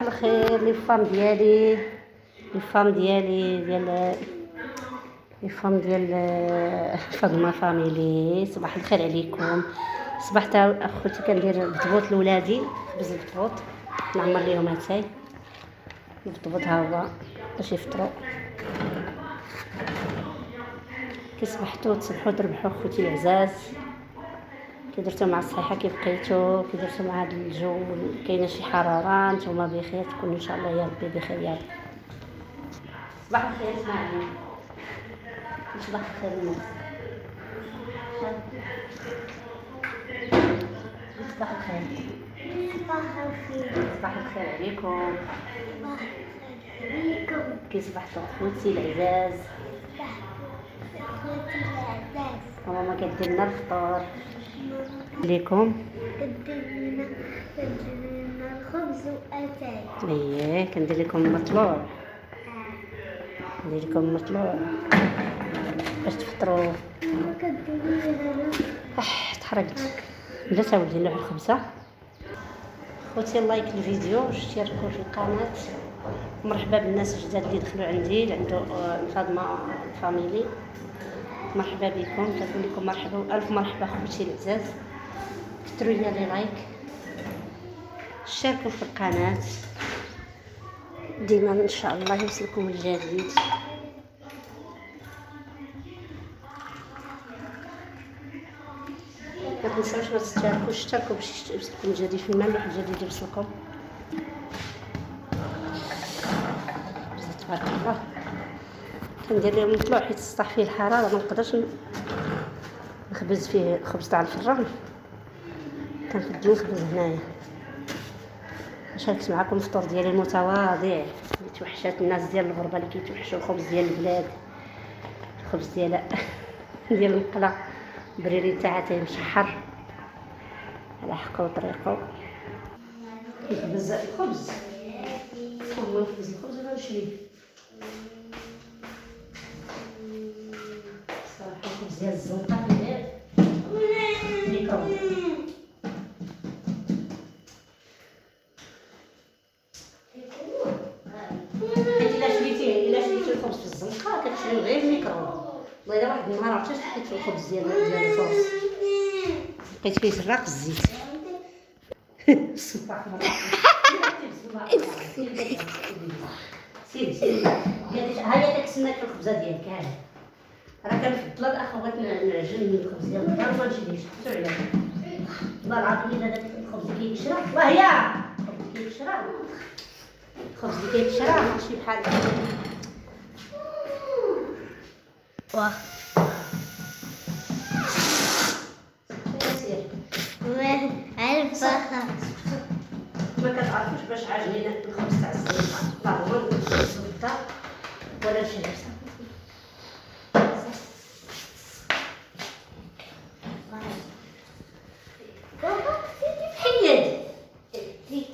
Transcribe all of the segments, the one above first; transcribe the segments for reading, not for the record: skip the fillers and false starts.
الخير لي فام ديالي، لي فام ديالي فاطمه فاميلي. صباح الخير عليكم. صباح اخوتي كندير بطبوط لولادي، خبز البطبوط نعمر ليهم اتاي البطبوط ها هو باش يفطروا. كي صبحتوا تصبحوا تربحوا اخوتي العزاز. كي درتو مع الصحه، كي بقيتو، كي درتو مع هذا الجو كاينه شي حراره، نتوما بخير، تكونوا ان شاء الله يا ربي بخير يا رب. صباح الخير اسمعوني. صباح الخير الناس. صباح الخير. صباح الخير عليكم. كي صبحتوا اخوتي العزاز. ماما كدير لنا الفطور ليكم. كدير لنا الخبز واتاي. اييه كندير لكم مطلوع، ندير لكم مطلوع باش تفطروا. كدير لنا تحرقت. لا تولي نلوح الخبزه. خوتي لايك الفيديو واشتركوا في القناه. مرحبا بالناس الجداد اللي دخلوا عندي اللي عنده فاطمه فاميلي. مرحبا بكم، كنقول لكم مرحبا والف مرحبا خوتي العزاز. كثروا لي لايك، اشتركوا في القناه ديما ان شاء الله يوصلكم الجديد. ما تنساوش ما تشتركوا، اشتركوا باش يوصلكم الجديد في الملح الجديد يوصلكم. تبارك الله. كندير لهم مطلوع حيت تسطح فيه الحراره، ما نقدرش نخبز فيه خبز تاع الفران، كنفضل نخبز هنايا. شاركت معكم الفطور ديالي المتواضع اللي توحشات الناس ديال الغربه، اللي كيتوحشوا الخبز ديال البلاد، الخبز ديال المقله بريري تاعها مشحر على حقه وطريقه. نخبز الخبز ونخبز الخبز ونشري صراحه الخبز ديال الزنقه ديال ميكرو. الا شريتي الخبز في الزنقه كتشريو غير الميكرو. والله الا واحد النهار عرفتي لقيت في الخبز ديال الفرص لقيت فيه زراق الزيت. صباح سيدي هيا كتسناك في الخبزه ديالك. هذا راه كنفضل الاخوات نعجن الخبز ديال الدار وما نشريش. حسوا عليا والله العظيم الا داك الخبز اللي كيكشرا، وهي الخبز اللي كيكشرا، الخبز اللي كيكشرا ماشي بحال واه ما كتعرفوش باش عاجبين الخبز تاع الزنقه. لا هو الزبده ولا شي حاجه. حيد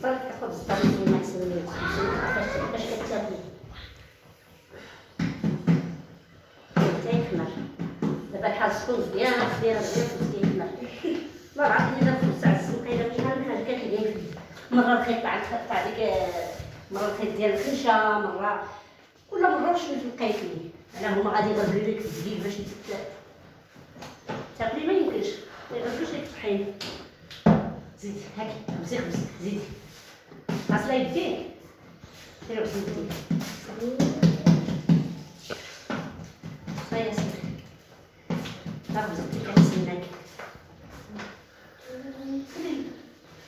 طلعت الخبز طريق ما يسمي باش كتاكل تيخمر. دابا الحال سخون مزيان تيخمر. لا عرفتي الا الخبز تاع الزنقه الا مشى لها كتبين مره الخيط تاع ديك، مره الخيط ديال الخنشه، مره كل مره شنو تلقاي فيه. انا هما غادي يضربوا لك الزبيب باش تاكلي، ما يمكنش ما يضربوش لك الطحين. زيد هاكي خبزي زيدي غاسله يديك ديري غسل يديك. صايا سيدي خبز يديك كنسناك.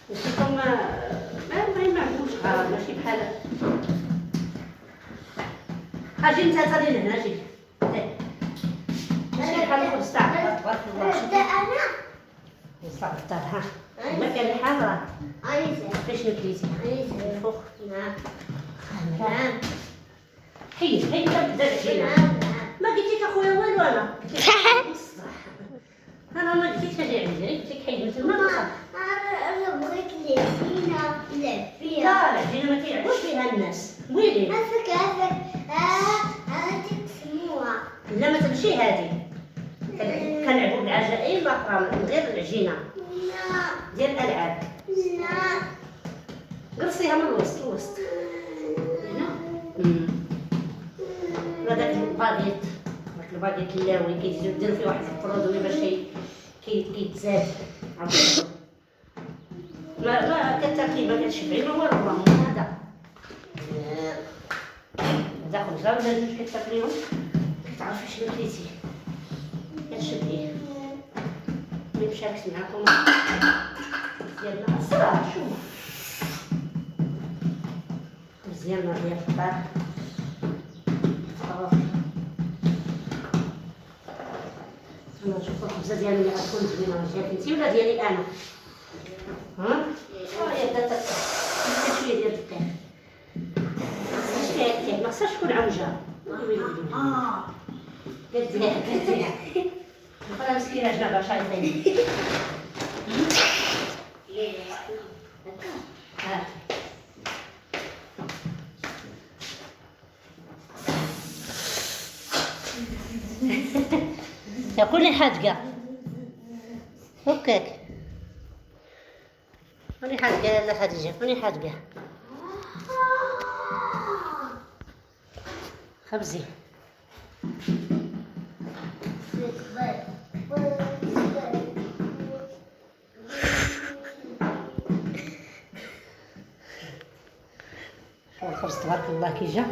وشوفوا ما عندهمش غرض، ماشي بحال اجي انت تالي لهنا اجي ماشي بحال الخبز تاعك تبارك الله. نبدا انا يصلح الدار ها ما كان الحال راه فاش نكليتي الفوق. نعم حيد تبدا العجينه. ما قلت لك اخويا والو، انا قلت لك انا ما قلت لك اجي عندي، قلت لك حيد مثل ما وصل. انا بغيت العجينه نلعب لا فيها. العجينه ما كيلعبوش فيها الناس. ويلي عافاك هادي تسموها. لا ما تمشي هذه. كنلعبوا بالعجائن الاخرى من غير العجينه لا ديال الالعاب. لا قرصيها من الوسط هنا. هذاك الباغيت، داك الباغيت اللاوي كيديروا فيه واحد البرودوي باش كيتزاد. ما كتاكلي ما كتشبعي ما والو راهم هذا. هذا خبزه ولا جوج كتاكليهم كتعرفي شنو كليتي كتشبعيه. ملي مشاركت معكم ديالنا الصراحه شوف مزيانه ديال الفطار. انا نشوف الخبزه ديالي اللي غتكون زوينه ديالك انتي ولا ديالي انا. ها بدات شويه ديال الدقيق شويه ديال ما خصهاش تكون عوجه. كديها ولا مسكينه جنابها شايطين. كوني حادقه هكاك كوني حادقه لا خديجه كوني حادقه. خبزي الخبز تبارك الله كي جا.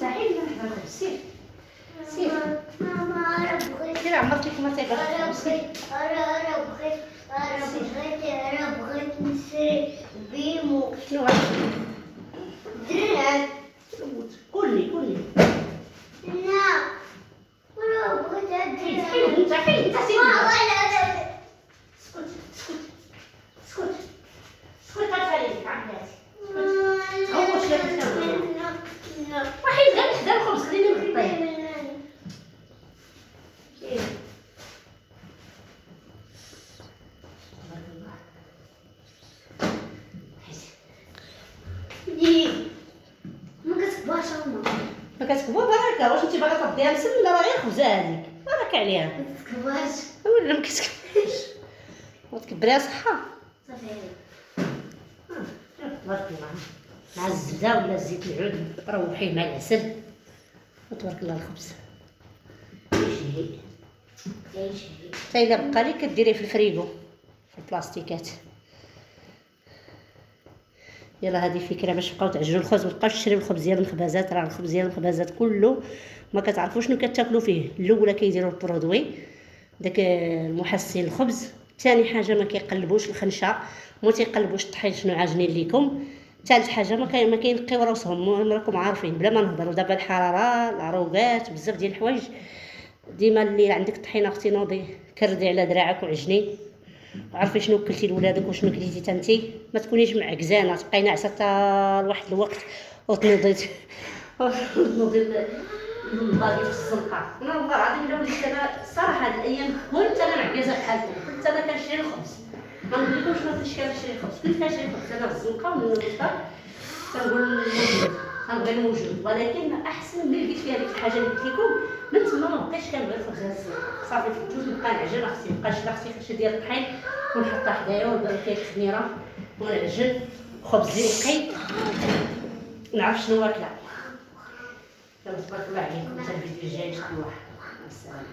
حيدي نحضر سير ماما انا بغيت سير عمرتك ما تيقدر انا بغيت نشري بيمو شنو هاد درع. قولي لا انا بغيت ادرع. حيد انت سير اسكت خليك عملاتي هو واش كتسوي وحيد غير حدا الخبز خليني نغطيه. ما كتكبر بركه. واش انت باغا ترديها مسل ولا باغي الخبزه هذيك بركه عليها ولا ما كتكبرش وتكبريها صحه. تبارك الله مع الزبده ولا زيت العود روحيه مع العسل وتبارك الله الخبز يجي حتى الا بقى لك كديريه في الفريغو في البلاستيكات. يلا هذه فكره باش تبقاو تعجنوا الخبز. ما تبقاوش تشريو الخبز ديال المخبزات. راه الخبز ديال المخبزات كله ما كتعرفوش شنو كتاكلوا فيه. الاولى كيديروا البرودوي داك المحسن الخبز. ثاني حاجه ما كيقلبوش الخنشه وما تيقلبوش الطحين شنو عاجنين ليكم. ثالث حاجه ما كينقيو راسهم. راكم عارفين بلا ما نهضروا دابا الحراره العروقات بزاف ديال الحوايج. ديما اللي عندك طحينه اختي نوضي كردي على دراعك وعجني وعرفي شنو كلتي لولادك وشنو كليتي تنتي. ما تكونيش معكزانه تبقاي ناعسه حتى لواحد الوقت وتنوضي الباقي في الزنقه. انا والله العظيم الا وليت انا الصراحه هاد الايام كنت انا معكزه بحالكم. كنت انا كنشري الخبز ما نقولكمش ما كنتش كنشري الخبز. كنت كنشري الخبز انا في الزنقه ومن الفطار كنقول موجود كنبغي موجود. ولكن احسن ملي لقيت فيها ديك الحاجه اللي قلت لكم من تما ما بقيتش كنبغي الخبز الزنقه. صافي فوت نبقى نعجن اختي نبقى نشد اختي خرشه ديال الطحين ونحطها حدايا ونبركي الخميره ونعجن خبزي نقي نعرف شنو واكله. تبارك الله عليكم. حتى الفيديو الجاي ان شاء الله. السلام.